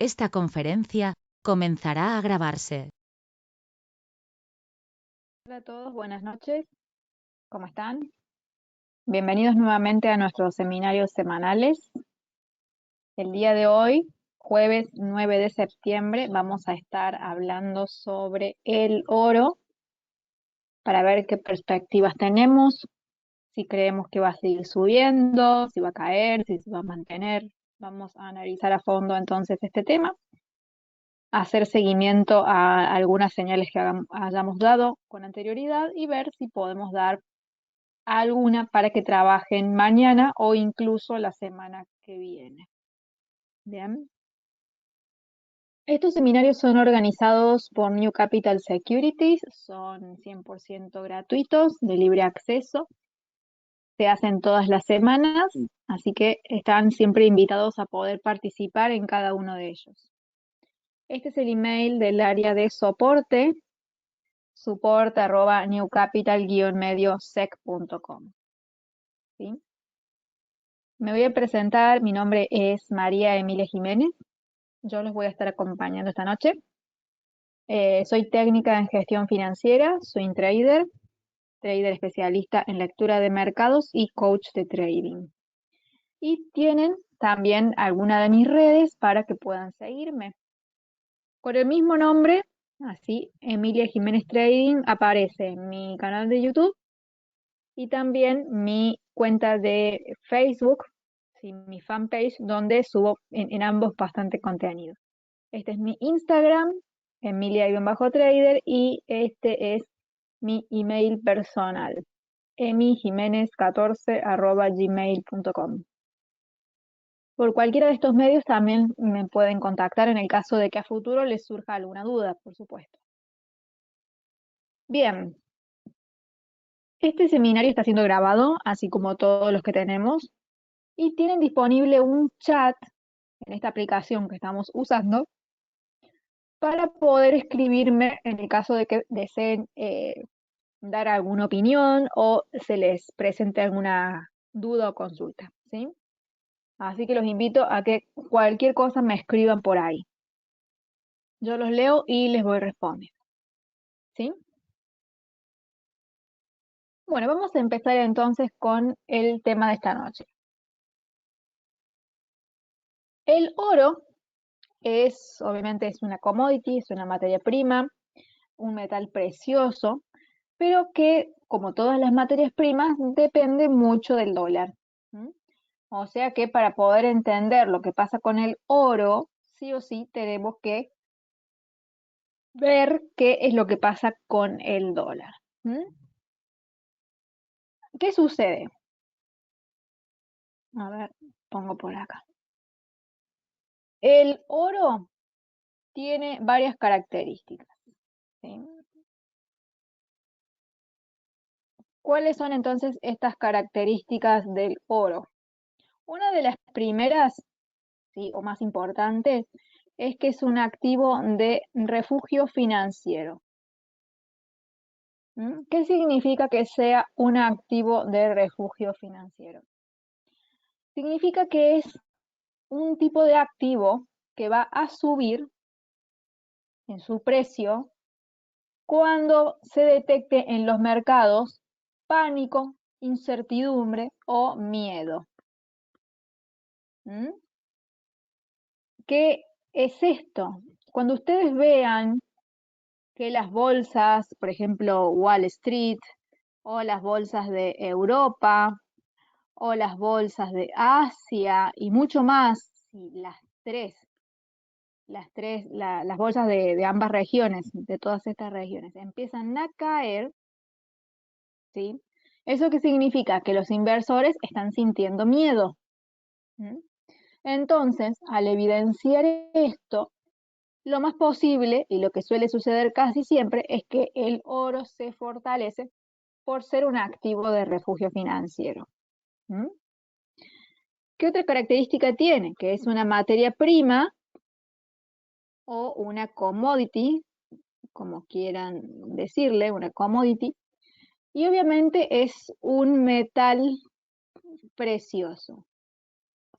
Esta conferencia comenzará a grabarse. Hola a todos, buenas noches. ¿Cómo están? Bienvenidos nuevamente a nuestros seminarios semanales. El día de hoy, jueves 9 de septiembre, vamos a estar hablando sobre el oro para ver qué perspectivas tenemos, si creemos que va a seguir subiendo, si va a caer, si se va a mantener. Vamos a analizar a fondo entonces este tema, hacer seguimiento a algunas señales que hayamos dado con anterioridad y ver si podemos dar alguna para que trabajen mañana o incluso la semana que viene. Bien. Estos seminarios son organizados por New Capital Securities, son 100% gratuitos, de libre acceso. Se hacen todas las semanas, así que están siempre invitados a poder participar en cada uno de ellos. Este es el email del área de soporte, support@newcapital-mediosec.com. ¿Sí? Me voy a presentar, mi nombre es María Emilia Jiménez, yo los voy a estar acompañando esta noche. Soy técnica en gestión financiera, soy trader especialista en lectura de mercados y coach de trading. Y tienen también alguna de mis redes para que puedan seguirme. Por el mismo nombre, así, Emilia Jiménez Trading, aparece en mi canal de YouTube y también mi cuenta de Facebook, ¿sí? Mi fanpage, donde subo en ambos bastante contenido. Este es mi Instagram, Emilia-Trader, y este es mi email personal, emijimenez14@gmail.com. Por cualquiera de estos medios también me pueden contactar en el caso de que a futuro les surja alguna duda, por supuesto. Bien, este seminario está siendo grabado, así como todos los que tenemos, y tienen disponible un chat en esta aplicación que estamos usando para poder escribirme en el caso de que deseen dar alguna opinión o se les presente alguna duda o consulta, ¿sí? Así que los invito a que cualquier cosa me escriban por ahí. Yo los leo y les voy respondiendo, ¿sí? Bueno, vamos a empezar entonces con el tema de esta noche. El oro obviamente es una commodity, es una materia prima, un metal precioso, pero que, como todas las materias primas, depende mucho del dólar. O sea que para poder entender lo que pasa con el oro, sí o sí tenemos que ver qué es lo que pasa con el dólar. ¿Qué sucede? A ver, pongo por acá. El oro tiene varias características, ¿sí? ¿Cuáles son entonces estas características del oro? Una de las primeras, ¿sí?, o más importantes, es que es un activo de refugio financiero. ¿Qué significa que sea un activo de refugio financiero? Significa que es un tipo de activo que va a subir en su precio cuando se detecte en los mercados pánico, incertidumbre o miedo. ¿Qué es esto? Cuando ustedes vean que las bolsas, por ejemplo, Wall Street, o las bolsas de Europa, o las bolsas de Asia, y mucho más, sí, las bolsas de ambas regiones, de todas estas regiones, empiezan a caer, ¿sí? ¿Eso qué significa? Que los inversores están sintiendo miedo. Entonces, al evidenciar esto, lo más posible, y lo que suele suceder casi siempre, es que el oro se fortalece por ser un activo de refugio financiero. ¿Qué otra característica tiene? Que es una materia prima o una commodity, como quieran decirle, una commodity, y obviamente es un metal precioso,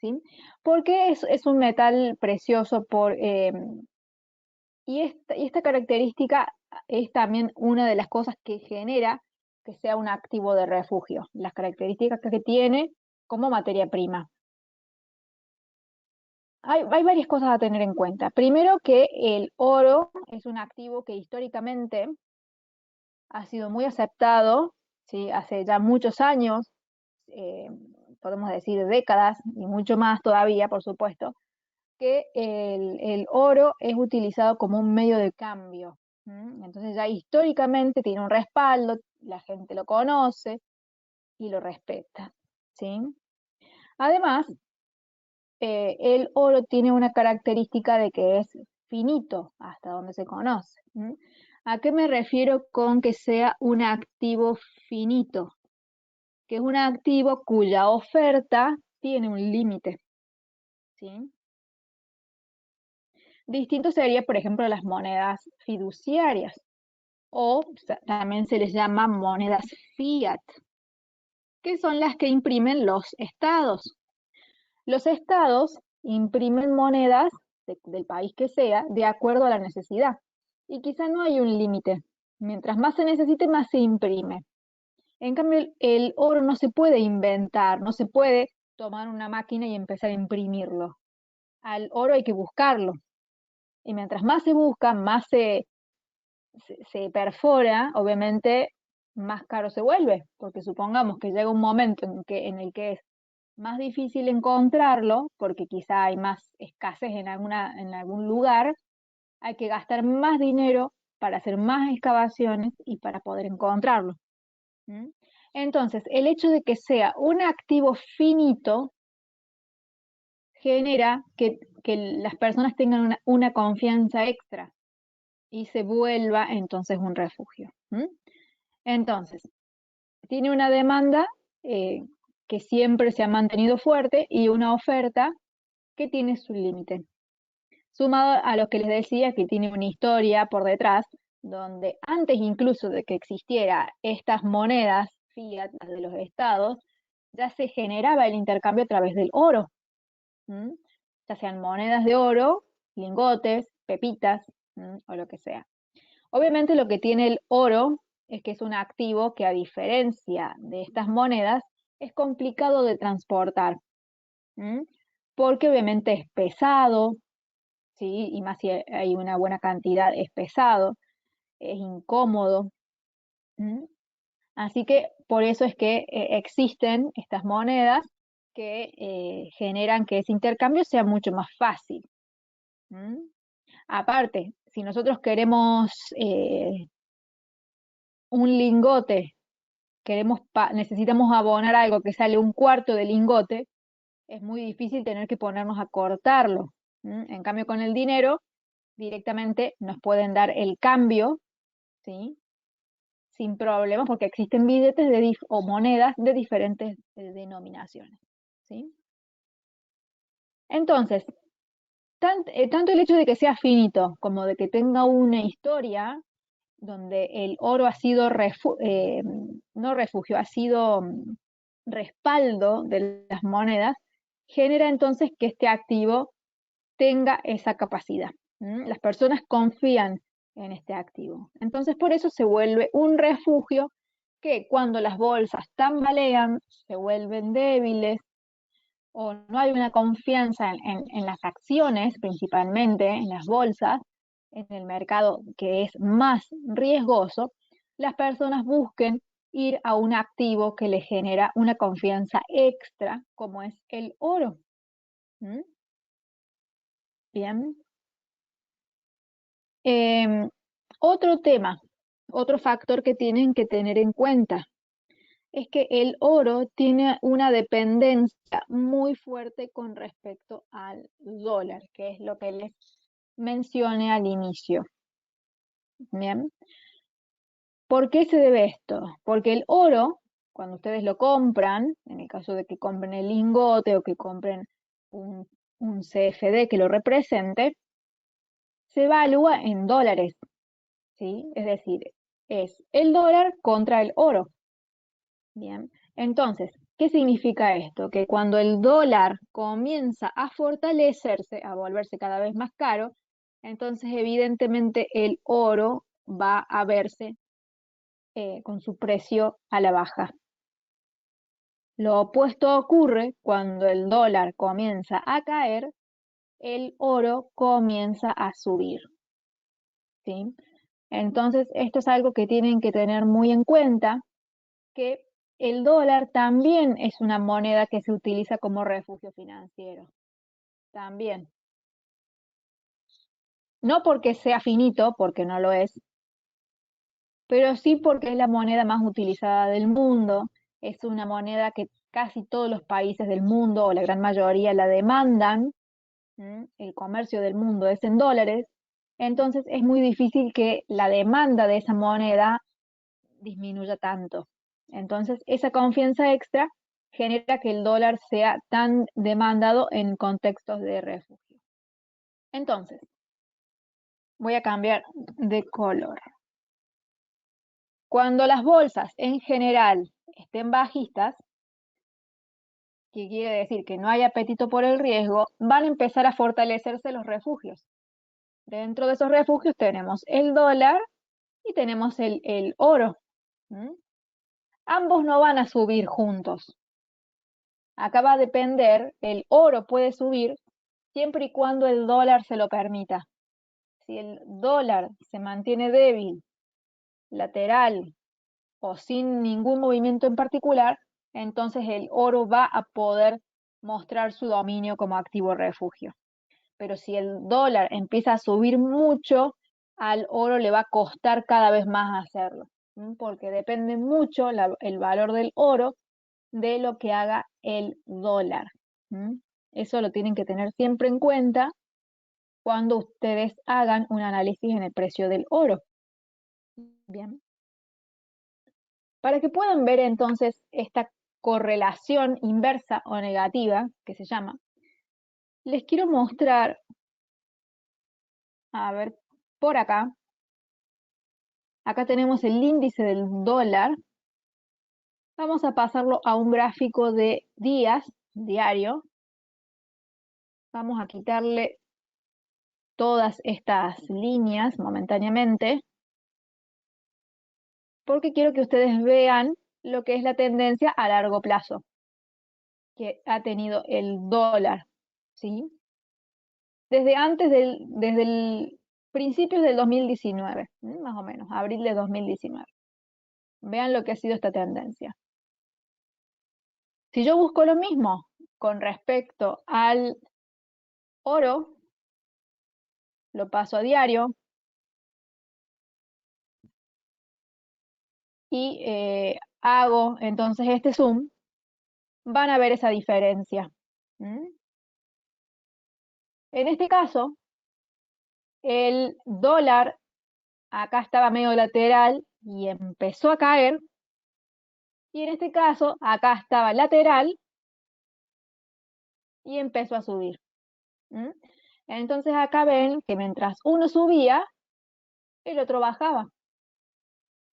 ¿sí? Porque es un metal precioso y esta característica es también una de las cosas que genera que sea un activo de refugio, las características que tiene como materia prima. Hay varias cosas a tener en cuenta. Primero que el oro es un activo que históricamente ha sido muy aceptado, ¿sí? Hace ya muchos años, eh, podemos decir décadas y mucho más todavía, por supuesto, que el oro es utilizado como un medio de cambio. Entonces ya históricamente tiene un respaldo, la gente lo conoce y lo respeta, ¿sí? Además, el oro tiene una característica de que es finito, hasta donde se conoce. ¿A qué me refiero con que sea un activo finito? Que es un activo cuya oferta tiene un límite, ¿sí? Distinto sería, por ejemplo, las monedas fiduciarias o también se les llama monedas fiat, que son las que imprimen los estados. Los estados imprimen monedas del país que sea de acuerdo a la necesidad. Y quizá no hay un límite. Mientras más se necesite, más se imprime. En cambio, el oro no se puede inventar, no se puede tomar una máquina y empezar a imprimirlo. Al oro hay que buscarlo. Y mientras más se busca, más se perfora, obviamente más caro se vuelve, porque supongamos que llega un momento en el que es más difícil encontrarlo, porque quizá hay más escasez en algún lugar, hay que gastar más dinero para hacer más excavaciones y para poder encontrarlo. Entonces, el hecho de que sea un activo finito genera que las personas tengan una confianza extra y se vuelva entonces un refugio. Entonces, tiene una demanda eh, que siempre se ha mantenido fuerte y una oferta que tiene su límite. Sumado a lo que les decía, que tiene una historia por detrás, donde antes incluso de que existiera estas monedas fiat, las de los estados, ya se generaba el intercambio a través del oro, ya sean monedas de oro, lingotes, pepitas, o lo que sea. Obviamente lo que tiene el oro es que es un activo que a diferencia de estas monedas es complicado de transportar, porque obviamente es pesado, ¿sí? Y más si hay una buena cantidad, es pesado, es incómodo. Así que por eso es que existen estas monedas que generan que ese intercambio sea mucho más fácil. Aparte, si nosotros queremos un lingote, necesitamos abonar algo que sale un cuarto de lingote, es muy difícil tener que ponernos a cortarlo. En cambio, con el dinero, directamente nos pueden dar el cambio, ¿sí? Sin problemas, porque existen billetes o monedas de diferentes denominaciones, ¿sí? Entonces, tanto el hecho de que sea finito como de que tenga una historia donde el oro ha sido, no refugio, ha sido respaldo de las monedas, genera entonces que este activo tenga esa capacidad. Las personas confían en este activo. Entonces, por eso se vuelve un refugio que cuando las bolsas tambalean, se vuelven débiles o no hay una confianza en las acciones, principalmente en las bolsas, en el mercado que es más riesgoso, las personas busquen ir a un activo que les genera una confianza extra, como es el oro. Bien. Otro tema, otro factor que tienen que tener en cuenta es que el oro tiene una dependencia muy fuerte con respecto al dólar, que es lo que les mencioné al inicio. Bien. ¿Por qué se debe esto? Porque el oro, cuando ustedes lo compran, en el caso de que compren el lingote o que compren un CFD que lo represente, se evalúa en dólares, ¿sí? Es decir, es el dólar contra el oro. Bien, entonces, ¿Qué significa esto? Que cuando el dólar comienza a fortalecerse, a volverse cada vez más caro, entonces evidentemente el oro va a verse con su precio a la baja. Lo opuesto ocurre cuando el dólar comienza a caer, el oro comienza a subir, ¿sí? Entonces, esto es algo que tienen que tener muy en cuenta, que el dólar también es una moneda que se utiliza como refugio financiero. También. No porque sea finito, porque no lo es, pero sí porque es la moneda más utilizada del mundo. Es una moneda que casi todos los países del mundo, o la gran mayoría, la demandan. El comercio del mundo es en dólares. Entonces es muy difícil que la demanda de esa moneda disminuya tanto. Entonces esa confianza extra genera que el dólar sea tan demandado en contextos de refugio. Entonces, voy a cambiar de color. Cuando las bolsas en general estén bajistas, que quiere decir que no hay apetito por el riesgo, van a empezar a fortalecerse los refugios. Dentro de esos refugios tenemos el dólar y tenemos el oro. Ambos no van a subir juntos. Acá va a depender, el oro puede subir siempre y cuando el dólar se lo permita. Si el dólar se mantiene débil, lateral o sin ningún movimiento en particular, entonces el oro va a poder mostrar su dominio como activo refugio. Pero si el dólar empieza a subir mucho, al oro le va a costar cada vez más hacerlo, porque depende mucho el valor del oro de lo que haga el dólar. Eso lo tienen que tener siempre en cuenta cuando ustedes hagan un análisis en el precio del oro. Bien. Para que puedan ver entonces esta correlación inversa o negativa, que se llama, les quiero mostrar, a ver, por acá. Acá tenemos el índice del dólar. Vamos a pasarlo a un gráfico de días, diario. Vamos a quitarle todas estas líneas momentáneamente, porque quiero que ustedes vean lo que es la tendencia a largo plazo que ha tenido el dólar, ¿sí? Desde el principios del 2019, más o menos, abril de 2019. Vean lo que ha sido esta tendencia. Si yo busco lo mismo con respecto al oro, lo paso a diario y hago entonces este zoom, van a ver esa diferencia. En este caso, el dólar acá estaba medio lateral y empezó a caer, y en este caso acá estaba lateral y empezó a subir. Entonces acá ven que mientras uno subía, el otro bajaba.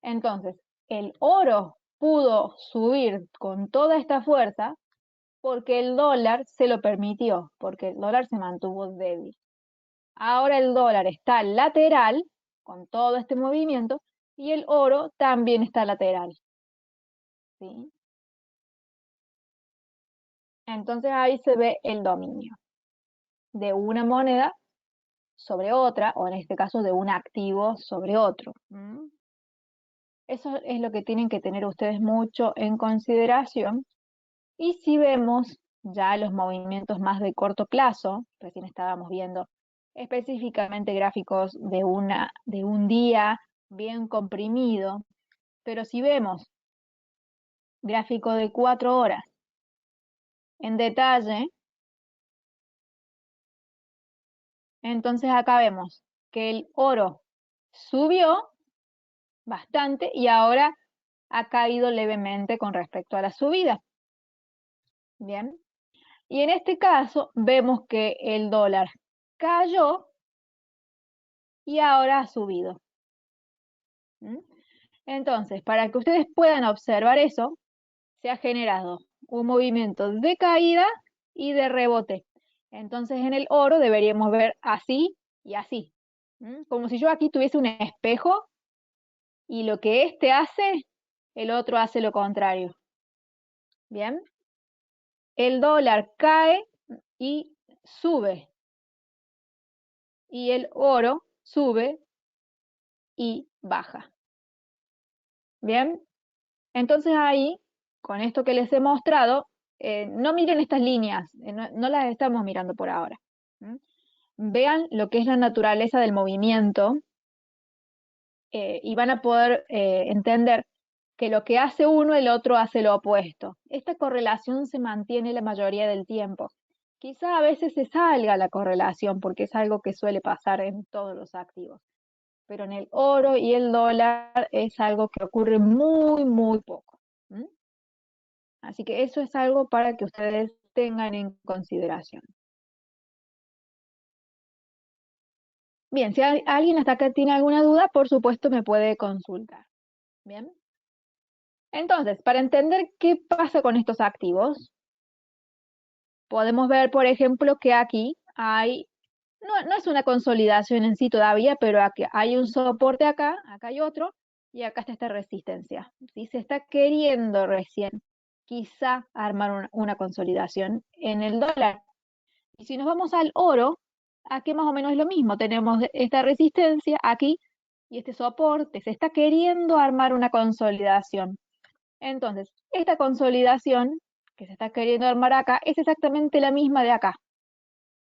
Entonces, el oro pudo subir con toda esta fuerza porque el dólar se lo permitió, porque el dólar se mantuvo débil. Ahora el dólar está lateral con todo este movimiento y el oro también está lateral. ¿Sí? Entonces ahí se ve el dominio de una moneda sobre otra, o en este caso de un activo sobre otro. Eso es lo que tienen que tener ustedes mucho en consideración. Y si vemos ya los movimientos más de corto plazo, recién estábamos viendo específicamente gráficos de un día bien comprimido, pero si vemos gráfico de 4 horas en detalle, entonces acá vemos que el oro subió bastante y ahora ha caído levemente con respecto a la subida. Bien. Y en este caso vemos que el dólar cayó y ahora ha subido. Entonces, para que ustedes puedan observar eso, se ha generado un movimiento de caída y de rebote. Entonces en el oro deberíamos ver así y así. Como si yo aquí tuviese un espejo y lo que este hace, el otro hace lo contrario. Bien. El dólar cae y sube. Y el oro sube y baja. Bien. Entonces ahí, con esto que les he mostrado, no miren estas líneas, no las estamos mirando por ahora. Vean lo que es la naturaleza del movimiento y van a poder entender que lo que hace uno, el otro hace lo opuesto. Esta correlación se mantiene la mayoría del tiempo. Quizá a veces se salga la correlación porque es algo que suele pasar en todos los activos, pero en el oro y el dólar es algo que ocurre muy, muy poco. Así que eso es algo para que ustedes tengan en consideración. Bien, si alguien hasta acá tiene alguna duda, por supuesto me puede consultar. Bien. Entonces, para entender qué pasa con estos activos, podemos ver, por ejemplo, que aquí hay, no es una consolidación en sí todavía, pero aquí hay un soporte acá hay otro, y acá está esta resistencia. ¿Sí? Se está queriendo recién quizá armar una consolidación en el dólar. Y si nos vamos al oro, aquí más o menos es lo mismo. Tenemos esta resistencia aquí y este soporte. Se está queriendo armar una consolidación. Entonces, esta consolidación que se está queriendo armar acá es exactamente la misma de acá,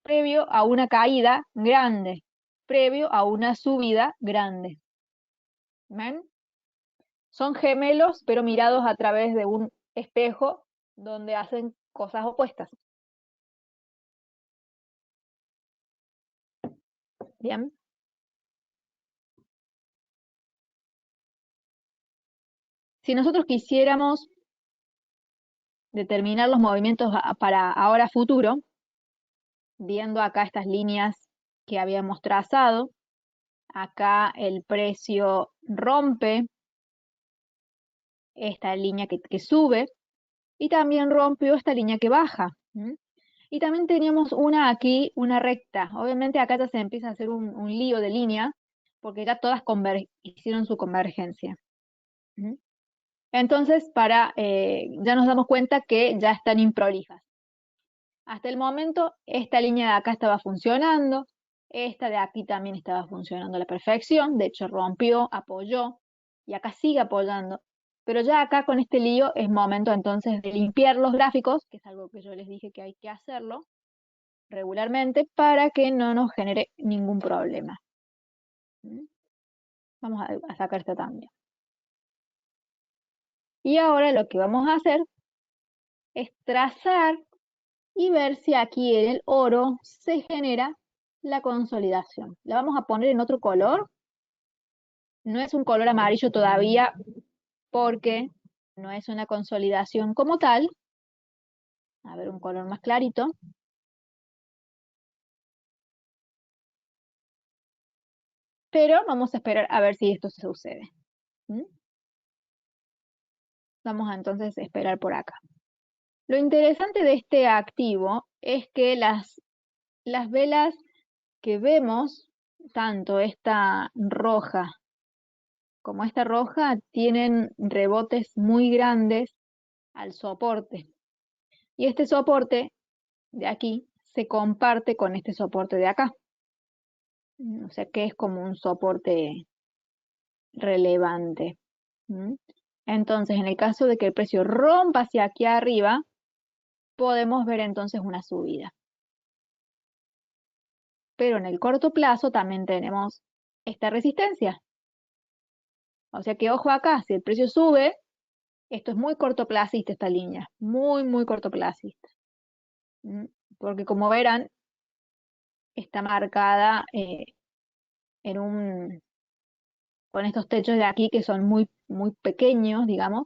previo a una caída grande, previo a una subida grande. ¿Ven? Son gemelos, pero mirados a través de un espejo donde hacen cosas opuestas. Bien. Si nosotros quisiéramos determinar los movimientos para ahora futuro, viendo acá estas líneas que habíamos trazado, acá el precio rompe esta línea que sube y también rompió esta línea que baja. Y también teníamos una aquí, una recta. Obviamente acá ya se empieza a hacer un lío de línea porque ya todas hicieron su convergencia. Entonces, ya nos damos cuenta que ya están improlijas. Hasta el momento, esta línea de acá estaba funcionando, esta de aquí también estaba funcionando a la perfección, de hecho rompió, apoyó, y acá sigue apoyando. Pero ya acá con este lío es momento entonces de limpiar los gráficos, que es algo que yo les dije que hay que hacerlo regularmente para que no nos genere ningún problema. Vamos a sacar esta también. Y ahora lo que vamos a hacer es trazar y ver si aquí en el oro se genera la consolidación. La vamos a poner en otro color. No es un color amarillo todavía porque no es una consolidación como tal. A ver, un color más clarito. Pero vamos a esperar a ver si esto sucede. Vamos a entonces esperar por acá. Lo interesante de este activo es que las velas que vemos, tanto esta roja como esta roja, tienen rebotes muy grandes al soporte. Y este soporte de aquí se comparte con este soporte de acá. O sea que es como un soporte relevante. Entonces, en el caso de que el precio rompa hacia aquí arriba, podemos ver entonces una subida. Pero en el corto plazo también tenemos esta resistencia. O sea que ojo acá, si el precio sube, esto es muy cortoplacista esta línea, muy, muy cortoplacista. Porque como verán, está marcada con estos techos de aquí que son muy, muy pequeños, digamos,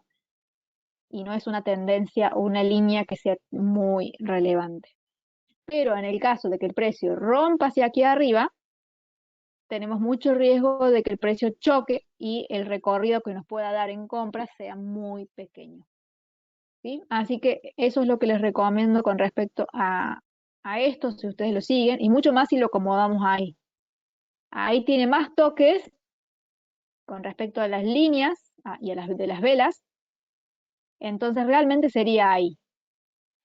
y no es una tendencia o una línea que sea muy relevante. Pero en el caso de que el precio rompa hacia aquí arriba, tenemos mucho riesgo de que el precio choque y el recorrido que nos pueda dar en compra sea muy pequeño. ¿sí? Así que eso es lo que les recomiendo con respecto a esto, si ustedes lo siguen, y mucho más si lo acomodamos ahí. Ahí tiene más toques con respecto a las líneas y a las de las velas, entonces realmente sería ahí.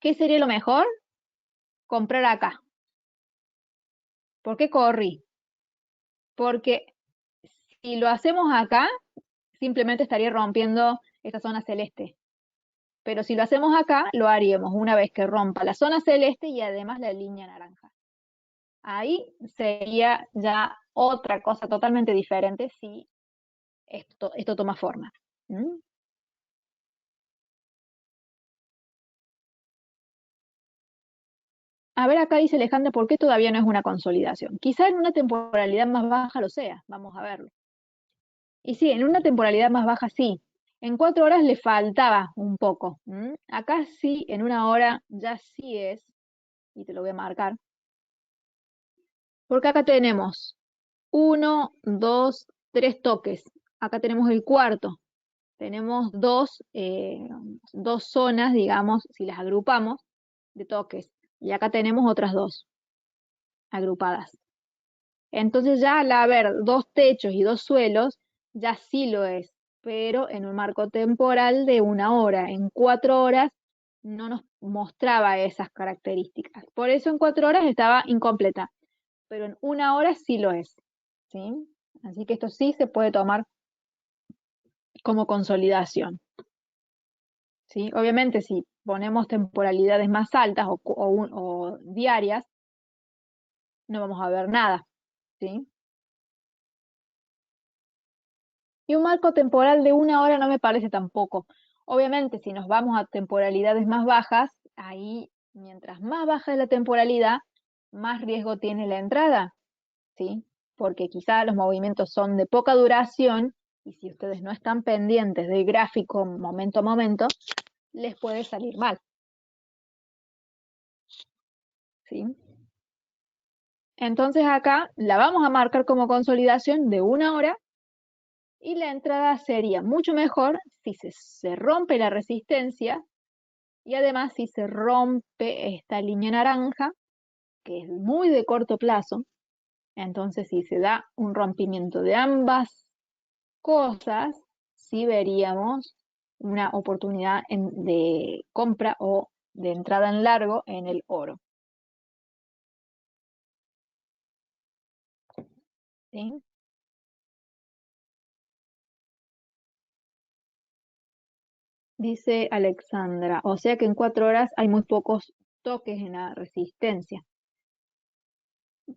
¿Qué sería lo mejor? Comprar acá. ¿Por qué corrí? Porque si lo hacemos acá, simplemente estaría rompiendo esta zona celeste. Pero si lo hacemos acá, lo haríamos una vez que rompa la zona celeste y además la línea naranja. Ahí sería ya otra cosa totalmente diferente si esto toma forma. ¿Mm? A ver, acá dice Alejandra, ¿por qué todavía no es una consolidación? Quizá en una temporalidad más baja lo sea, vamos a verlo. Y sí, en una temporalidad más baja sí. En 4 horas le faltaba un poco. Acá sí, en 1 hora ya sí es, y te lo voy a marcar, porque acá tenemos 1, 2, 3 toques. Acá tenemos el cuarto. Tenemos dos zonas, digamos, si las agrupamos, de toques. Y acá tenemos otras dos agrupadas. Entonces ya al haber 2 techos y 2 suelos, ya sí lo es, pero en un marco temporal de 1 hora. En 4 horas no nos mostraba esas características. Por eso en 4 horas estaba incompleta, pero en 1 hora sí lo es. ¿Sí? Así que esto sí se puede tomar como consolidación. ¿Sí? Obviamente si ponemos temporalidades más altas o diarias, no vamos a ver nada. ¿Sí? Y un marco temporal de 1 hora no me parece tampoco. Obviamente, si nos vamos a temporalidades más bajas, ahí, mientras más baja es la temporalidad, más riesgo tiene la entrada, ¿sí? Porque quizá los movimientos son de poca duración y si ustedes no están pendientes del gráfico momento a momento, les puede salir mal, ¿sí? Entonces acá la vamos a marcar como consolidación de 1 hora y la entrada sería mucho mejor si se rompe la resistencia. Y además, si se rompe esta línea naranja, que es muy de corto plazo, entonces si se da un rompimiento de ambas cosas, sí veríamos una oportunidad de compra o de entrada en largo en el oro. ¿Sí? Dice Alexandra, o sea que en 4 horas hay muy pocos toques en la resistencia.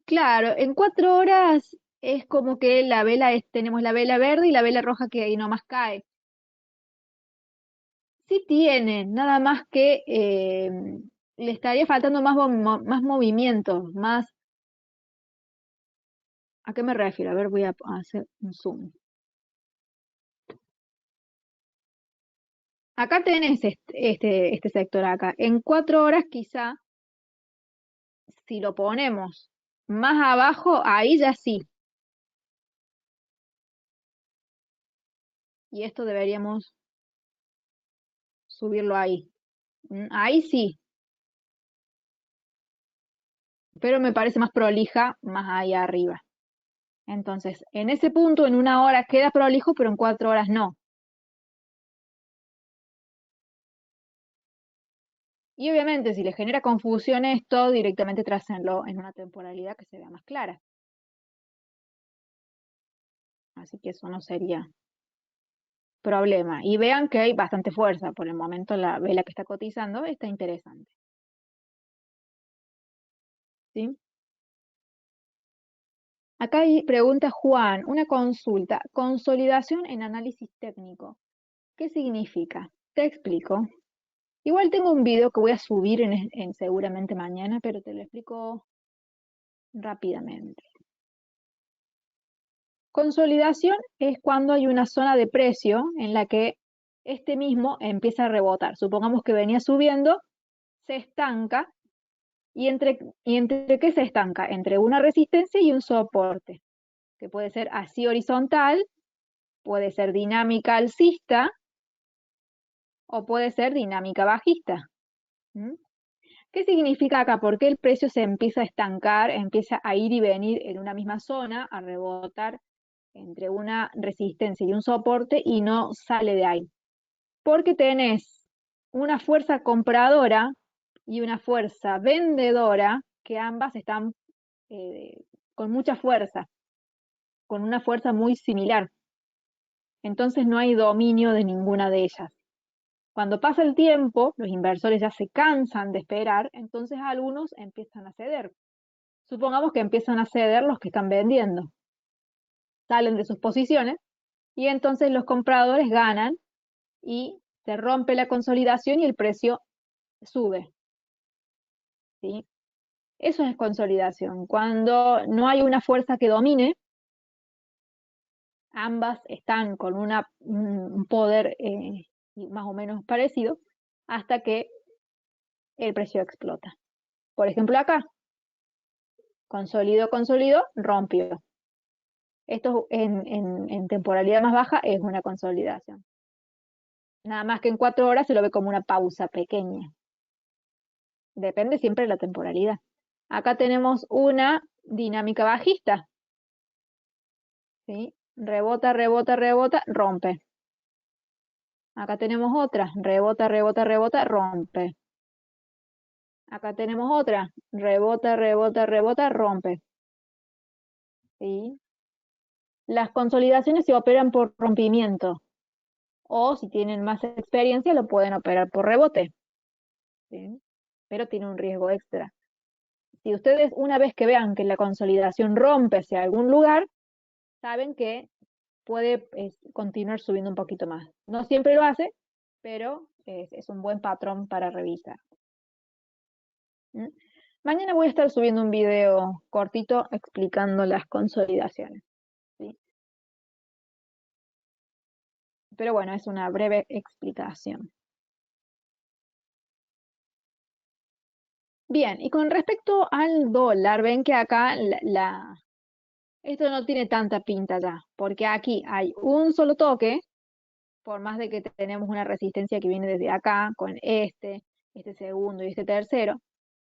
Claro, en 4 horas es como que la vela tenemos la vela verde y la vela roja que ahí nomás cae. Sí tiene, nada más que le estaría faltando más movimientos, más... ¿A qué me refiero? A ver, voy a hacer un zoom. Acá tenés este sector acá. En 4 horas quizá, si lo ponemos más abajo, ahí ya sí. Y esto deberíamos subirlo ahí. Ahí sí, pero me parece más prolija más ahí arriba. Entonces, en ese punto, en 1 hora queda prolijo, pero en 4 horas no. Y obviamente, si le genera confusión esto, directamente trácenlo en una temporalidad que se vea más clara. Así que eso no sería problema. Y vean que hay bastante fuerza. Por el momento la vela que está cotizando está interesante. ¿Sí? Acá pregunta Juan, una consulta. Consolidación en análisis técnico. ¿Qué significa? Te explico. Igual tengo un video que voy a subir seguramente mañana, pero te lo explico rápidamente. Consolidación es cuando hay una zona de precio en la que este mismo empieza a rebotar. Supongamos que venía subiendo, se estanca. ¿Y entre qué se estanca? Entre una resistencia y un soporte, que puede ser así horizontal, puede ser dinámica alcista o puede ser dinámica bajista. ¿Qué significa acá? ¿Por qué el precio se empieza a estancar, empieza a ir y venir en una misma zona, a rebotar entre una resistencia y un soporte y no sale de ahí? Porque tenés una fuerza compradora y una fuerza vendedora que ambas están con mucha fuerza, con una fuerza muy similar. Entonces no hay dominio de ninguna de ellas. Cuando pasa el tiempo, los inversores ya se cansan de esperar, entonces algunos empiezan a ceder. Supongamos que empiezan a ceder los que están vendiendo. Salen de sus posiciones y entonces los compradores ganan y se rompe la consolidación y el precio sube. ¿Sí? Eso es consolidación. Cuando no hay una fuerza que domine, ambas están con un poder más o menos parecido hasta que el precio explota. Por ejemplo, acá, consolidó, rompió. Esto en temporalidad más baja es una consolidación. Nada más que en 4 horas se lo ve como una pausa pequeña. Depende siempre de la temporalidad. Acá tenemos una dinámica bajista. ¿Sí? Rebota, rebota, rebota, rompe. Acá tenemos otra, rebota, rebota, rebota, rompe. Acá tenemos otra, rebota, rebota, rebota, rompe. ¿Sí? Las consolidaciones se operan por rompimiento o si tienen más experiencia lo pueden operar por rebote. ¿Sí? Pero tiene un riesgo extra. Si ustedes una vez que vean que la consolidación rompe hacia algún lugar, saben que puede continuar subiendo un poquito más. No siempre lo hace, pero es un buen patrón para revisar. ¿Mm? Mañana voy a estar subiendo un video cortito explicando las consolidaciones. ¿Sí? Pero bueno, es una breve explicación. Bien, y con respecto al dólar, ven que acá esto no tiene tanta pinta ya, porque aquí hay un solo toque, por más de que tenemos una resistencia que viene desde acá, con este segundo y este tercero.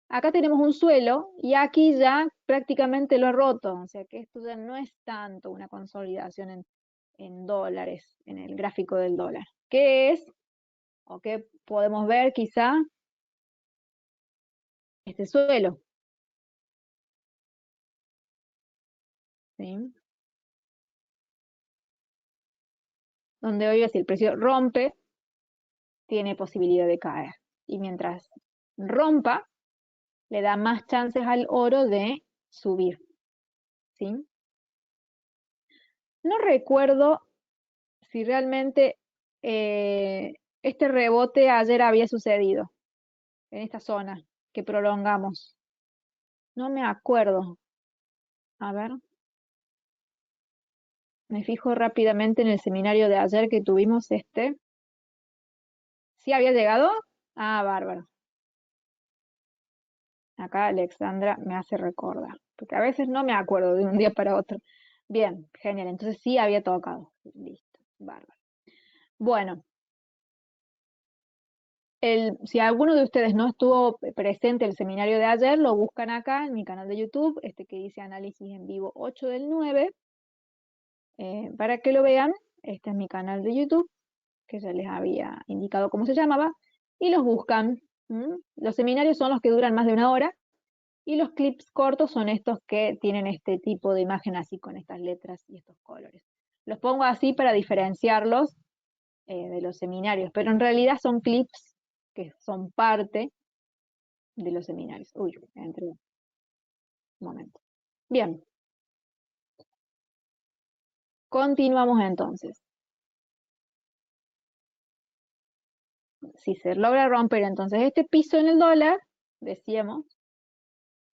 Acá tenemos un suelo y aquí ya prácticamente lo ha roto, o sea que esto ya no es tanto una consolidación en dólares, en el gráfico del dólar. ¿Qué es? ¿O qué podemos ver quizá? Este suelo. ¿Sí? Donde hoy si el precio rompe, tiene posibilidad de caer. Y mientras rompa, le da más chances al oro de subir. ¿Sí? No recuerdo si realmente este rebote ayer había sucedido en esta zona que prolongamos. No me acuerdo. A ver. Me fijo rápidamente en el seminario de ayer que tuvimos ¿Sí había llegado? Ah, bárbaro. Acá Alexandra me hace recordar, porque a veces no me acuerdo de un día para otro. Bien, genial. Entonces sí había tocado. Listo, bárbaro. Bueno, si alguno de ustedes no estuvo presente en el seminario de ayer, lo buscan acá en mi canal de YouTube, que dice Análisis en Vivo 8 del 9, para que lo vean. Este es mi canal de YouTube, que ya les había indicado cómo se llamaba, y los buscan. Los seminarios son los que duran más de 1 hora, y los clips cortos son estos que tienen este tipo de imagen así con estas letras y estos colores. Los pongo así para diferenciarlos de los seminarios, pero en realidad son clips que son parte de los seminarios. Uy, entre un momento. Bien, continuamos entonces. Si se logra romper entonces este piso en el dólar, decíamos,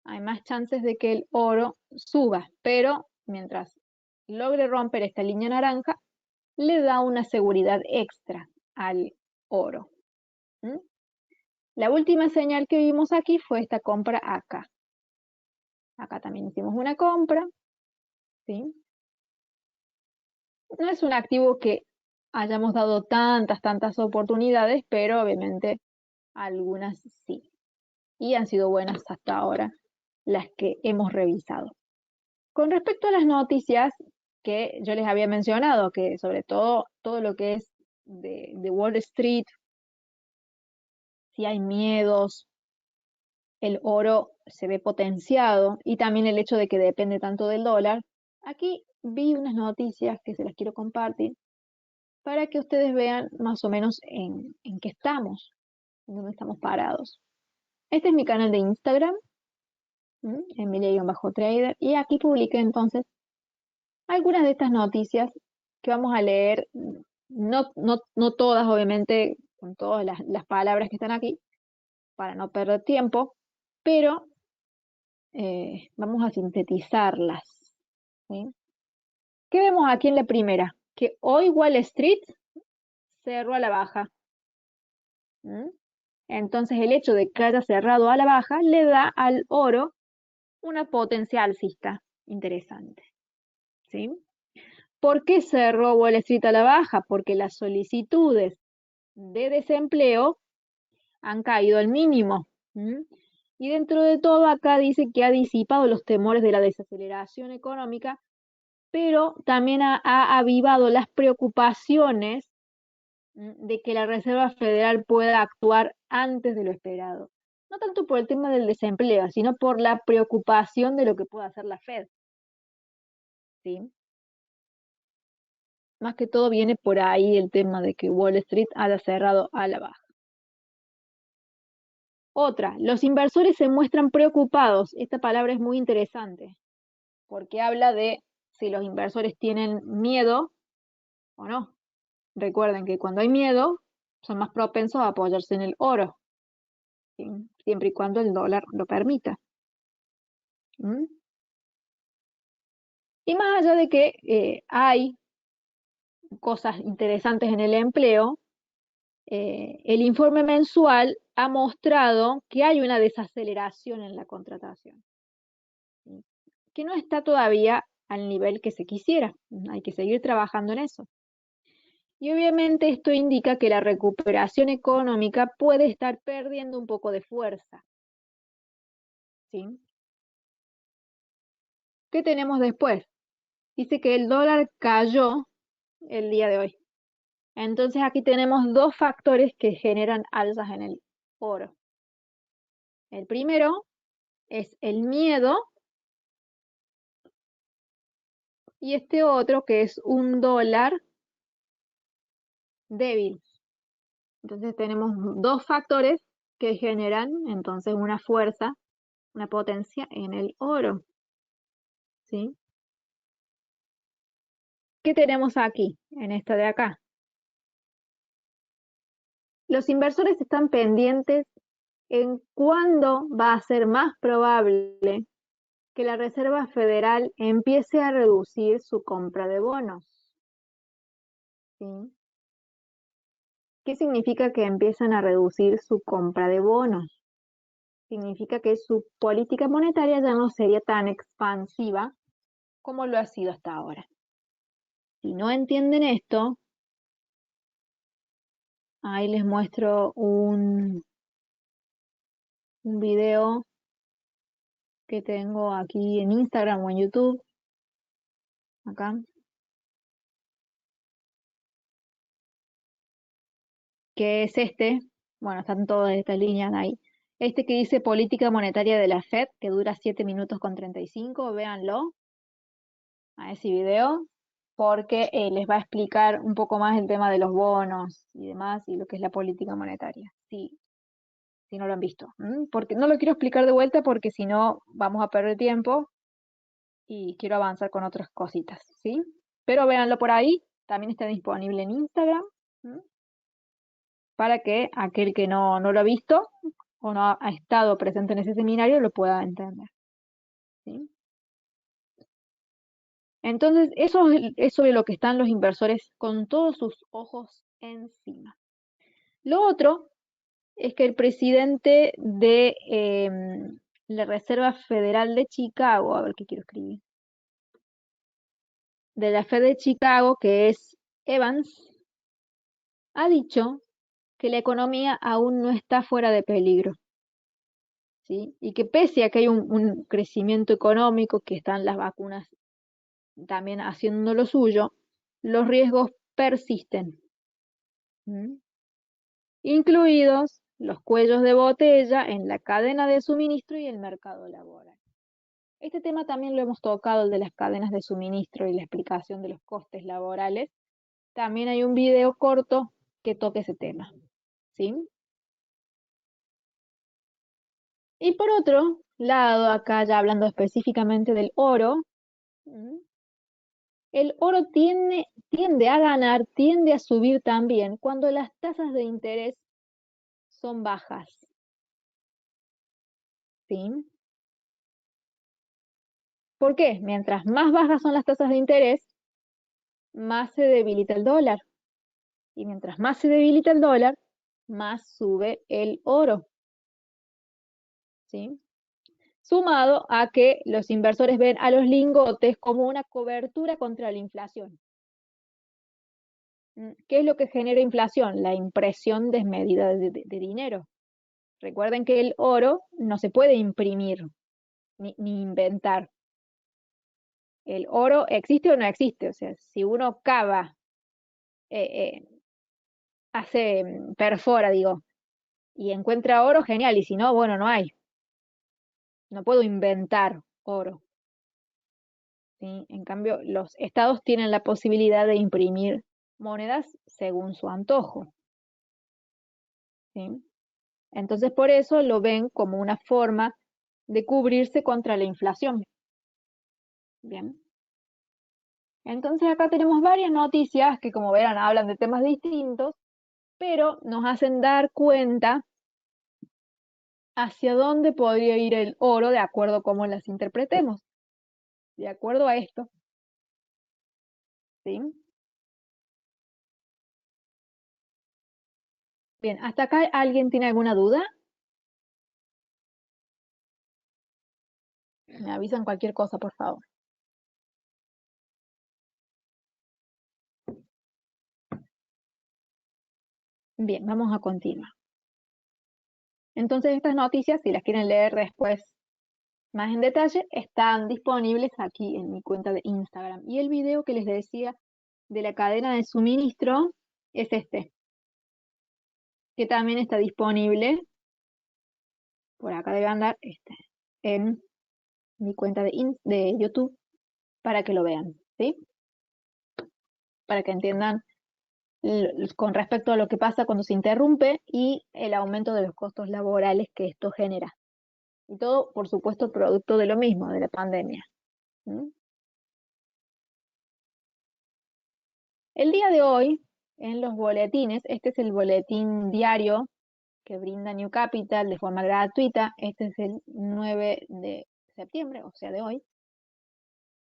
hay más chances de que el oro suba, pero mientras logre romper esta línea naranja, le da una seguridad extra al oro. ¿Mm? La última señal que vimos aquí fue esta compra acá. Acá también hicimos una compra. ¿Sí? No es un activo que hayamos dado tantas oportunidades, pero obviamente algunas sí. Y han sido buenas hasta ahora las que hemos revisado. Con respecto a las noticias que yo les había mencionado, que sobre todo lo que es de Wall Street, si hay miedos, el oro se ve potenciado y también el hecho de que depende tanto del dólar. Aquí vi unas noticias que se las quiero compartir para que ustedes vean más o menos en qué estamos, en dónde estamos parados. Este es mi canal de Instagram, Emilia-Trader, y aquí publiqué entonces algunas de estas noticias que vamos a leer, no todas, obviamente, con todas las palabras que están aquí, para no perder tiempo, pero vamos a sintetizarlas. ¿Sí? ¿Qué vemos aquí en la primera? Que hoy Wall Street cerró a la baja. ¿Mm? Entonces el hecho de que haya cerrado a la baja le da al oro una potencia alcista interesante. ¿Sí? ¿Por qué cerró Wall Street a la baja? Porque las solicitudes de desempleo han caído al mínimo. Y dentro de todo acá dice que ha disipado los temores de la desaceleración económica, pero también ha avivado las preocupaciones de que la Reserva Federal pueda actuar antes de lo esperado. No tanto por el tema del desempleo, sino por la preocupación de lo que pueda hacer la Fed. ¿Sí? Más que todo viene por ahí el tema de que Wall Street haya cerrado a la baja. Otra, los inversores se muestran preocupados. Esta palabra es muy interesante porque habla de si los inversores tienen miedo o no. Recuerden que cuando hay miedo son más propensos a apoyarse en el oro, ¿sí? Siempre y cuando el dólar lo permita. ¿Mm? Y más allá de que hay cosas interesantes en el empleo, el informe mensual ha mostrado que hay una desaceleración en la contratación, ¿sí? Que no está todavía al nivel que se quisiera. Hay que seguir trabajando en eso. Y obviamente esto indica que la recuperación económica puede estar perdiendo un poco de fuerza. ¿Sí? ¿Qué tenemos después? Dice que el dólar cayó el día de hoy. Entonces aquí tenemos dos factores que generan alzas en el oro. El primero es el miedo y este otro que es un dólar débil. Entonces tenemos dos factores que generan entonces una fuerza, una potencia en el oro. ¿Sí? ¿Qué tenemos aquí, en esta de acá? Los inversores están pendientes en cuándo va a ser más probable que la Reserva Federal empiece a reducir su compra de bonos. ¿Sí? ¿Qué significa que empiezan a reducir su compra de bonos? Significa que su política monetaria ya no sería tan expansiva como lo ha sido hasta ahora. Si no entienden esto, ahí les muestro un video que tengo aquí en Instagram o en YouTube, acá, que es este, bueno, están todas estas líneas ahí, este que dice política monetaria de la Fed, que dura 7 minutos con 35, véanlo a ese video, porque les va a explicar un poco más el tema de los bonos y demás, y lo que es la política monetaria, si no lo han visto. Porque no lo quiero explicar de vuelta porque si no vamos a perder tiempo y quiero avanzar con otras cositas, ¿sí? Pero véanlo por ahí, también está disponible en Instagram. ¿Mm? Para que aquel que no lo ha visto o no ha estado presente en ese seminario lo pueda entender. ¿Sí? Entonces, eso es sobre lo que están los inversores con todos sus ojos encima. Lo otro es que el presidente de la Reserva Federal de Chicago, a ver qué quiero escribir, de la Fed de Chicago, que es Evans, ha dicho que la economía aún no está fuera de peligro, ¿sí? Y que pese a que hay un crecimiento económico, que están las vacunas también haciendo lo suyo, los riesgos persisten, ¿m? Incluidos los cuellos de botella en la cadena de suministro y el mercado laboral. Este tema también lo hemos tocado, el de las cadenas de suministro y la explicación de los costes laborales. También hay un video corto que toca ese tema, ¿sí? Y por otro lado, acá ya hablando específicamente del oro, el oro tiende a ganar, tiende a subir también cuando las tasas de interés son bajas, ¿sí? ¿Por qué? Mientras más bajas son las tasas de interés, más se debilita el dólar. Y mientras más se debilita el dólar, más sube el oro, ¿sí? Sumado a que los inversores ven a los lingotes como una cobertura contra la inflación. ¿Qué es lo que genera inflación? La impresión desmedida de dinero. Recuerden que el oro no se puede imprimir ni inventar. El oro existe o no existe. O sea, si uno cava, eh, perfora, digo, y encuentra oro, genial. Y si no, bueno, no hay. No puedo inventar oro, ¿sí? En cambio, los estados tienen la posibilidad de imprimir monedas según su antojo, ¿sí? Entonces, por eso lo ven como una forma de cubrirse contra la inflación. Bien. Entonces, acá tenemos varias noticias que, como verán, hablan de temas distintos, pero nos hacen dar cuenta hacia dónde podría ir el oro de acuerdo a cómo las interpretemos. De acuerdo a esto, ¿sí? Bien, ¿hasta acá alguien tiene alguna duda? Me avisan cualquier cosa, por favor. Bien, vamos a continuar. Entonces, estas noticias, si las quieren leer después más en detalle, están disponibles aquí en mi cuenta de Instagram. Y el video que les decía de la cadena de suministro es este, que también está disponible, por acá debe andar, en mi cuenta de YouTube, para que lo vean, ¿sí? Para que entiendan con respecto a lo que pasa cuando se interrumpe y el aumento de los costos laborales que esto genera. Y todo, por supuesto, producto de lo mismo, de la pandemia. ¿Mm? El día de hoy, en los boletines, este es el boletín diario que brinda New Capital de forma gratuita. Este es el 9 de septiembre, o sea, de hoy.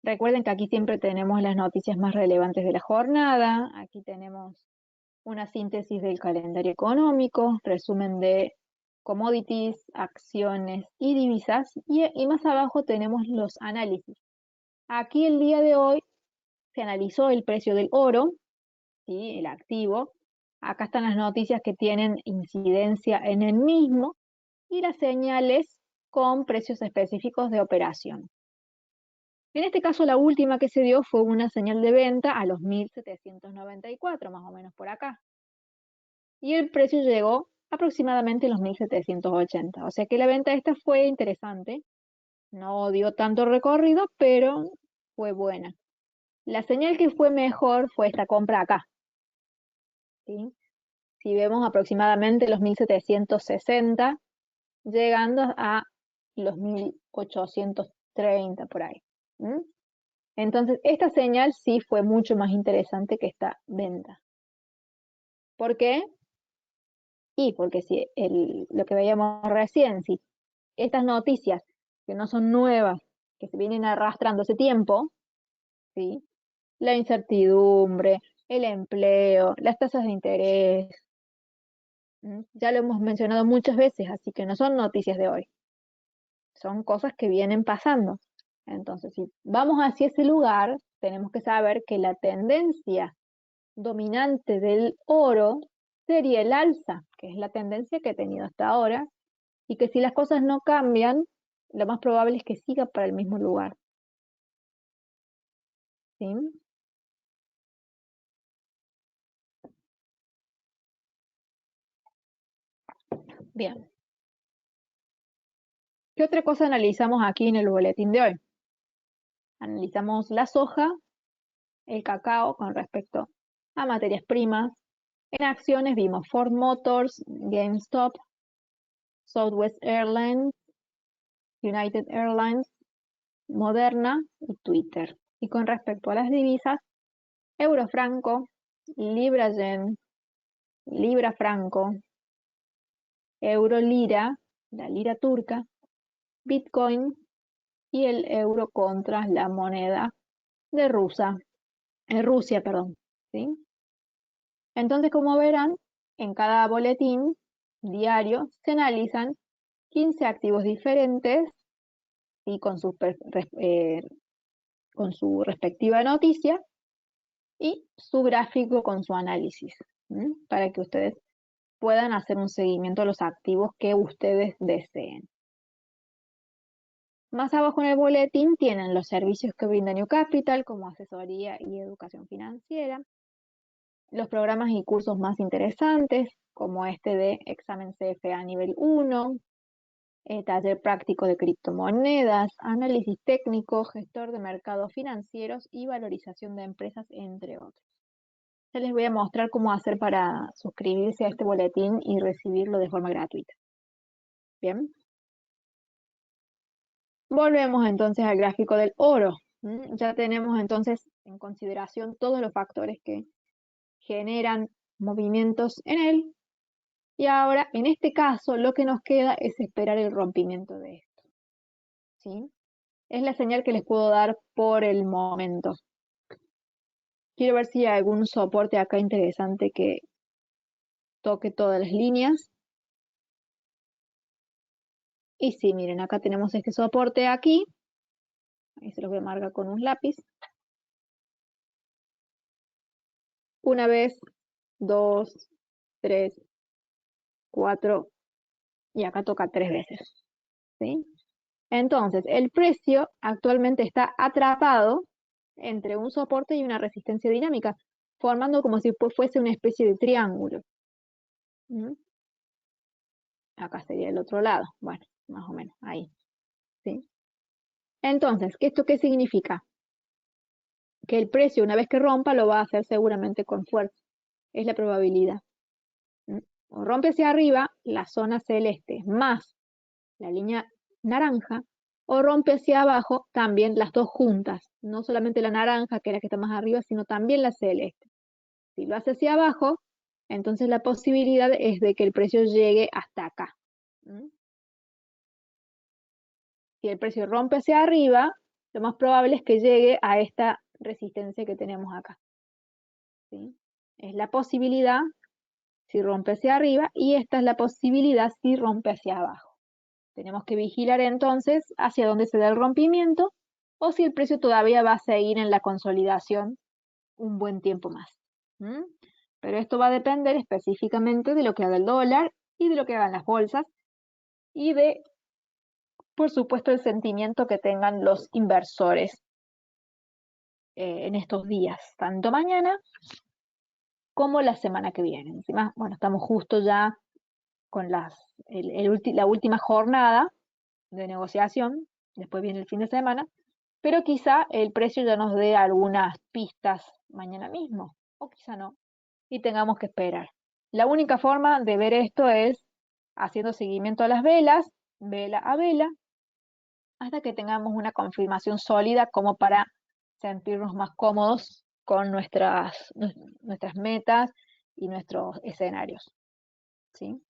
Recuerden que aquí siempre tenemos las noticias más relevantes de la jornada. Aquí tenemos una síntesis del calendario económico, resumen de commodities, acciones y divisas. Y más abajo tenemos los análisis. Aquí el día de hoy se analizó el precio del oro, ¿sí? El activo. Acá están las noticias que tienen incidencia en el mismo y las señales con precios específicos de operación. En este caso, la última que se dio fue una señal de venta a los 1794, más o menos por acá. Y el precio llegó aproximadamente a los 1780. O sea que la venta esta fue interesante. No dio tanto recorrido, pero fue buena. La señal que fue mejor fue esta compra acá, ¿sí? Si vemos aproximadamente los 1760, llegando a los 1830 por ahí. Entonces, esta señal sí fue mucho más interesante que esta venta. ¿Por qué? Y porque si lo que veíamos recién, si estas noticias que no son nuevas, que se vienen arrastrando hace tiempo, ¿sí? La incertidumbre, el empleo, las tasas de interés, ya lo hemos mencionado muchas veces, así que no son noticias de hoy, son cosas que vienen pasando. Entonces, si vamos hacia ese lugar, tenemos que saber que la tendencia dominante del oro sería el alza, que es la tendencia que he tenido hasta ahora, y que si las cosas no cambian, lo más probable es que siga para el mismo lugar. ¿Sí? Bien. ¿Qué otra cosa analizamos aquí en el boletín de hoy? Analizamos la soja, el cacao con respecto a materias primas. En acciones vimos Ford Motors, GameStop, Southwest Airlines, United Airlines, Moderna y Twitter. Y con respecto a las divisas, euro franco, libra yen, libra franco, euro lira, la lira turca, Bitcoin y el euro contra la moneda de Rusia, perdón. ¿Sí? Entonces, como verán, en cada boletín diario se analizan 15 activos diferentes y con su respectiva noticia y su gráfico con su análisis, para que ustedes puedan hacer un seguimiento a los activos que ustedes deseen. Más abajo en el boletín tienen los servicios que brinda New Capital, como asesoría y educación financiera, los programas y cursos más interesantes, como este de examen CFA nivel 1, taller práctico de criptomonedas, análisis técnico, gestor de mercados financieros y valorización de empresas, entre otros. Ya les voy a mostrar cómo hacer para suscribirse a este boletín y recibirlo de forma gratuita. Bien. Volvemos entonces al gráfico del oro. Ya tenemos entonces en consideración todos los factores que generan movimientos en él. Y ahora, en este caso, lo que nos queda es esperar el rompimiento de esto. ¿Sí? Es la señal que les puedo dar por el momento. Quiero ver si hay algún soporte acá interesante que toque todas las líneas. Y sí, miren, acá tenemos este soporte aquí. Ahí se los voy a marcar con un lápiz. Una vez, dos, tres, cuatro, y acá toca 3 veces. ¿Sí? Entonces, el precio actualmente está atrapado entre un soporte y una resistencia dinámica, formando como si fuese una especie de triángulo. Acá sería el otro lado. Bueno, más o menos, ahí. ¿Sí? Entonces, ¿esto qué significa? Que el precio, una vez que rompa, lo va a hacer seguramente con fuerza. Es la probabilidad. O rompe hacia arriba la zona celeste más la línea naranja, o rompe hacia abajo también las dos juntas. No solamente la naranja, que es la que está más arriba, sino también la celeste. Si lo hace hacia abajo, entonces la posibilidad es de que el precio llegue hasta acá. Si el precio rompe hacia arriba, lo más probable es que llegue a esta resistencia que tenemos acá. ¿Sí? Es la posibilidad si rompe hacia arriba y esta es la posibilidad si rompe hacia abajo. Tenemos que vigilar entonces hacia dónde se da el rompimiento o si el precio todavía va a seguir en la consolidación un buen tiempo más. Pero esto va a depender específicamente de lo que haga el dólar y de lo que hagan las bolsas y de, por supuesto, el sentimiento que tengan los inversores en estos días, tanto mañana como la semana que viene. Encima, bueno, estamos justo ya con la última jornada de negociación, después viene el fin de semana, pero quizá el precio ya nos dé algunas pistas mañana mismo, o quizá no, y tengamos que esperar. La única forma de ver esto es haciendo seguimiento a las velas, vela a vela, hasta que tengamos una confirmación sólida como para sentirnos más cómodos con nuestras metas y nuestros escenarios. ¿Sí?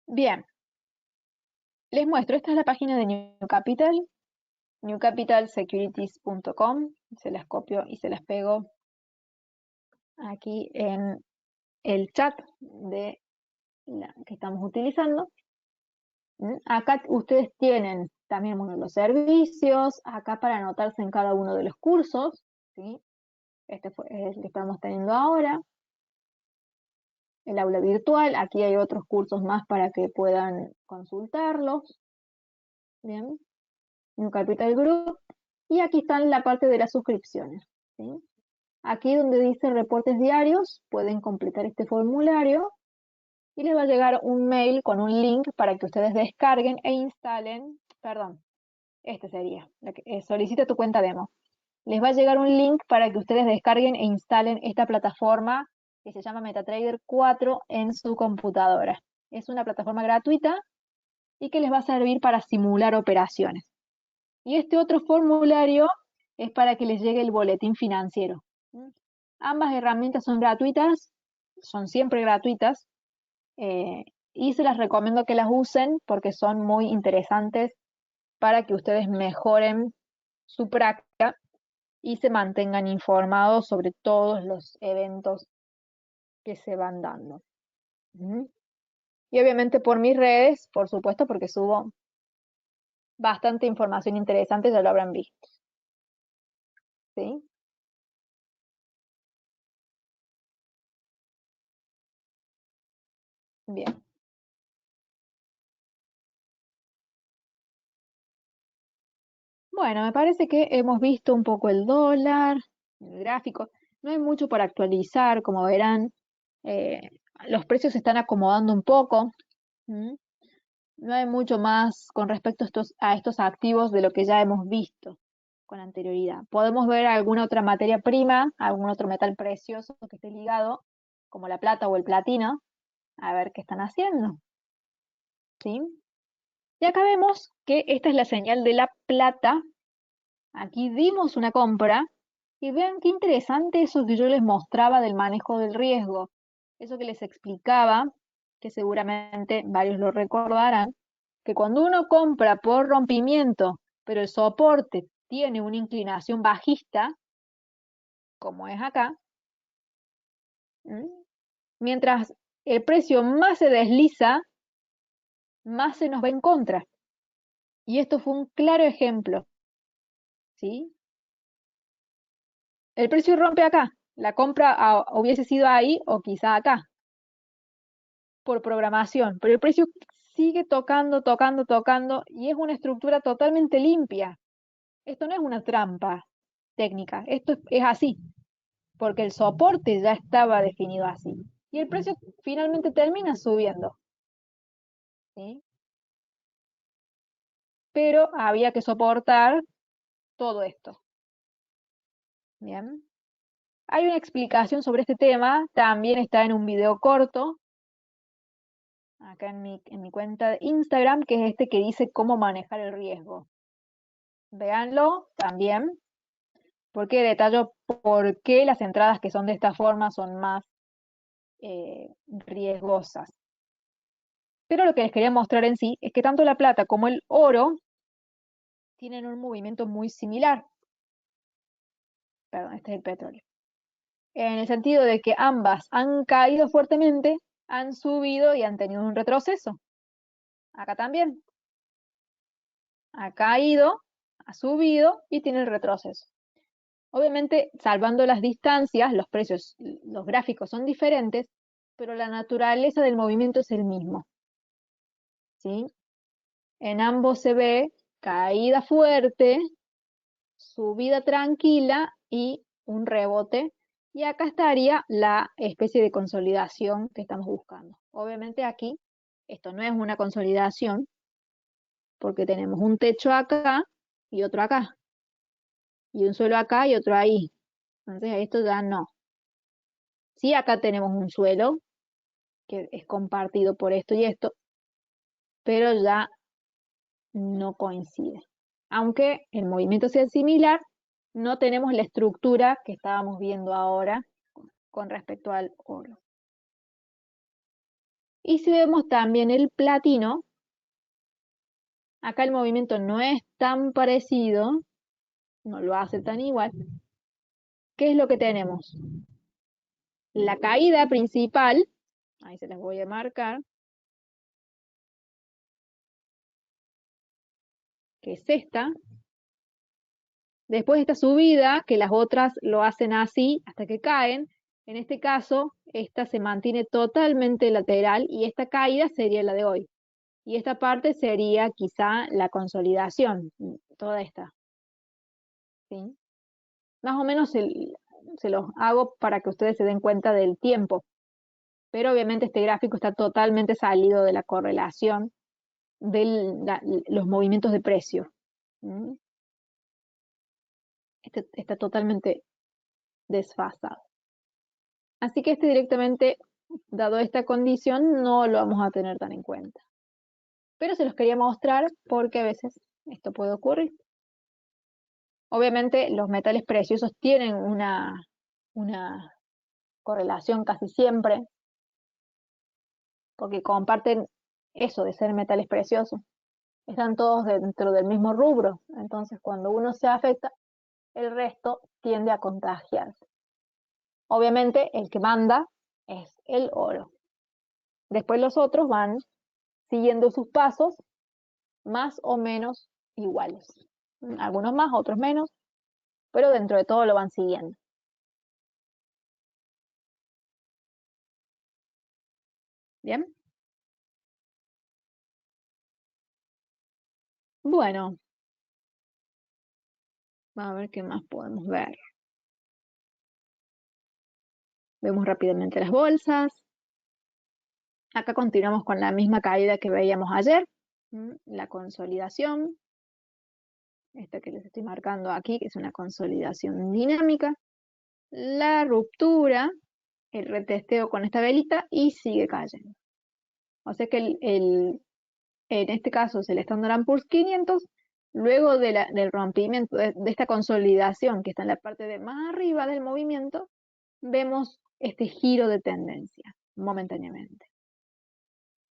Bien, les muestro, esta es la página de New Capital, newcapitalsecurities.com, se las copio y se las pego aquí en el chat que estamos utilizando. Acá ustedes tienen También, bueno, los servicios, acá para anotarse en cada uno de los cursos, ¿sí? Este es el que estamos teniendo ahora. El aula virtual, aquí hay otros cursos más para que puedan consultarlos. Bien, New Capital Group. Y aquí está la parte de las suscripciones, ¿sí? Aquí donde dice reportes diarios, pueden completar este formulario y les va a llegar un mail con un link para que ustedes descarguen e instalen, perdón, este sería, solicita tu cuenta demo. Les va a llegar un link para que ustedes descarguen e instalen esta plataforma que se llama MetaTrader 4 en su computadora. Es una plataforma gratuita y que les va a servir para simular operaciones. Y este otro formulario es para que les llegue el boletín financiero. Ambas herramientas son gratuitas, son siempre gratuitas, y se las recomiendo que las usen porque son muy interesantes para que ustedes mejoren su práctica y se mantengan informados sobre todos los eventos que se van dando. Y obviamente por mis redes, por supuesto, porque subo bastante información interesante, ya lo habrán visto. ¿Sí? Bien. Bueno, me parece que hemos visto un poco el dólar, el gráfico. No hay mucho por actualizar, como verán. Eh, los precios se están acomodando un poco. ¿Mm? No hay mucho más con respecto a estos activos de lo que ya hemos visto con anterioridad. Podemos ver alguna otra materia prima, algún otro metal precioso que esté ligado, como la plata o el platino, a ver qué están haciendo. ¿Sí? Y acá vemos que esta es la señal de la plata. Aquí dimos una compra y vean qué interesante eso que yo les mostraba del manejo del riesgo. Eso que les explicaba, que seguramente varios lo recordarán, que cuando uno compra por rompimiento, pero el soporte tiene una inclinación bajista, como es acá, mientras el precio más se desliza, más se nos va en contra. Y esto fue un claro ejemplo, ¿sí? El precio rompe acá, la compra hubiese sido ahí o quizá acá, por programación, pero el precio sigue tocando, tocando, tocando, y es una estructura totalmente limpia. Esto no es una trampa técnica, esto es así, porque el soporte ya estaba definido así. Y el precio finalmente termina subiendo, ¿sí? Pero había que soportar todo esto. Bien. Hay una explicación sobre este tema, también está en un video corto, acá en mi cuenta de Instagram, que es este que dice cómo manejar el riesgo. Véanlo también, porque detallo por qué las entradas que son de esta forma son más riesgosas. Pero lo que les quería mostrar en sí es que tanto la plata como el oro tienen un movimiento muy similar. Perdón, este es el petróleo. En el sentido de que ambas han caído fuertemente, han subido y han tenido un retroceso. Acá también. Ha caído, ha subido y tiene el retroceso. Obviamente, salvando las distancias, los precios, los gráficos son diferentes, pero la naturaleza del movimiento es el mismo. ¿Sí? En ambos se ve caída fuerte, subida tranquila y un rebote. Y acá estaría la especie de consolidación que estamos buscando. Obviamente aquí, esto no es una consolidación, porque tenemos un techo acá y otro acá. Y un suelo acá y otro ahí. Entonces esto ya no. Sí, acá tenemos un suelo que es compartido por esto y esto, pero ya no coincide. Aunque el movimiento sea similar, no tenemos la estructura que estábamos viendo ahora con respecto al oro. Y si vemos también el platino, acá el movimiento no es tan parecido, no lo hace tan igual. ¿Qué es lo que tenemos? La caída principal, ahí se las voy a marcar, que es esta. Después de esta subida, que las otras lo hacen así hasta que caen, en este caso, esta se mantiene totalmente lateral y esta caída sería la de hoy. Y esta parte sería quizá la consolidación, toda esta. ¿Sí? Más o menos se los hago para que ustedes se den cuenta del tiempo. Pero obviamente este gráfico está totalmente salido de la correlación de los movimientos de precio. ¿Mm? Este está totalmente desfasado. Así que este directamente, dado esta condición, no lo vamos a tener tan en cuenta. Pero se los quería mostrar porque a veces esto puede ocurrir. Obviamente los metales preciosos tienen una correlación casi siempre, porque comparten eso de ser metales preciosos. Están todos dentro del mismo rubro, entonces cuando uno se afecta, el resto tiende a contagiarse. Obviamente el que manda es el oro. Después los otros van siguiendo sus pasos más o menos iguales. Algunos más, otros menos, pero dentro de todo lo van siguiendo. ¿Bien? Bueno, vamos a ver qué más podemos ver. Vemos rápidamente las bolsas. Acá continuamos con la misma caída que veíamos ayer. La consolidación. Esta que les estoy marcando aquí, que es una consolidación dinámica. La ruptura, el retesteo con esta velita y sigue cayendo. O sea que en este caso es el Standard & Poor's 500, luego del rompimiento de esta consolidación que está en la parte de más arriba del movimiento, vemos este giro de tendencia momentáneamente.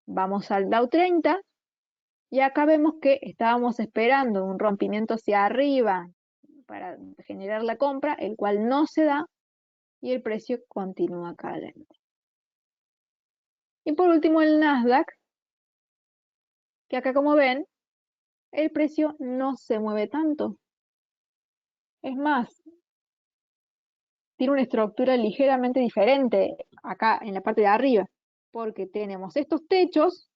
Vamos al Dow 30 y acá vemos que estábamos esperando un rompimiento hacia arriba para generar la compra, el cual no se da y el precio continúa cayendo. Y por último el Nasdaq, que acá como ven, el precio no se mueve tanto. Es más, tiene una estructura ligeramente diferente acá en la parte de arriba, porque tenemos estos techos,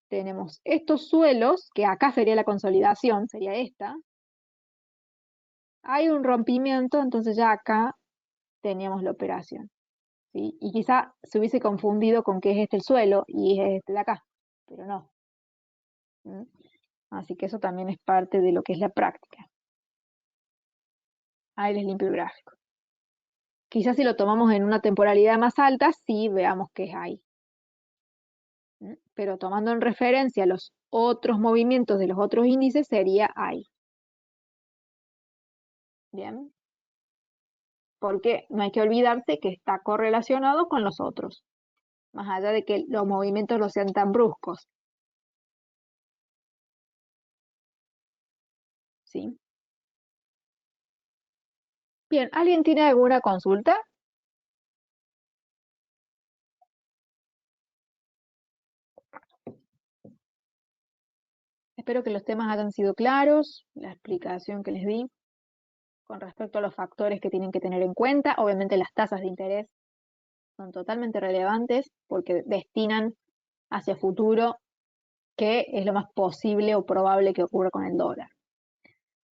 tenemos estos suelos, que acá sería la consolidación, sería esta. Hay un rompimiento, entonces ya acá teníamos la operación. ¿Sí? Y quizá se hubiese confundido con que es este el suelo y es este de acá, pero no. ¿Mm? Así que eso también es parte de lo que es la práctica. Ahí les limpio el gráfico. Quizás si lo tomamos en una temporalidad más alta, sí veamos que es ahí. Pero tomando en referencia los otros movimientos de los otros índices, sería ahí. Bien. Porque no hay que olvidarse que está correlacionado con los otros, más allá de que los movimientos no sean tan bruscos. ¿Sí? Bien, ¿alguien tiene alguna consulta? Espero que los temas hayan sido claros, la explicación que les di con respecto a los factores que tienen que tener en cuenta. Obviamente las tasas de interés son totalmente relevantes porque destinan hacia futuro qué es lo más posible o probable que ocurra con el dólar.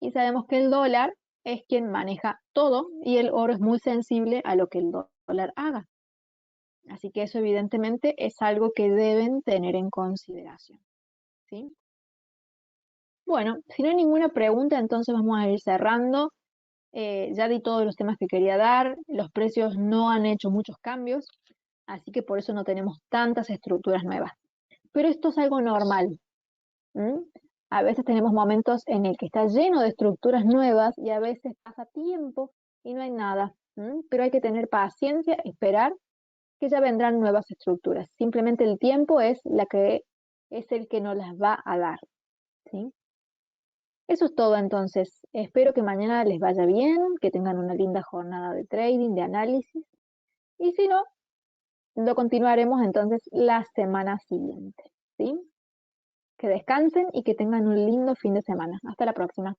Y sabemos que el dólar es quien maneja todo y el oro es muy sensible a lo que el dólar haga. Así que eso evidentemente es algo que deben tener en consideración. ¿Sí? Bueno, si no hay ninguna pregunta, entonces vamos a ir cerrando. Ya di todos los temas que quería dar. Los precios no han hecho muchos cambios, así que por eso no tenemos tantas estructuras nuevas. Pero esto es algo normal. A veces tenemos momentos en el que está lleno de estructuras nuevas y a veces pasa tiempo y no hay nada. Pero hay que tener paciencia, esperar que ya vendrán nuevas estructuras. Simplemente el tiempo es el que nos las va a dar. ¿Sí? Eso es todo entonces. Espero que mañana les vaya bien, que tengan una linda jornada de trading, de análisis. Y si no, lo continuaremos entonces la semana siguiente. ¿Sí? Que descansen y que tengan un lindo fin de semana. Hasta la próxima.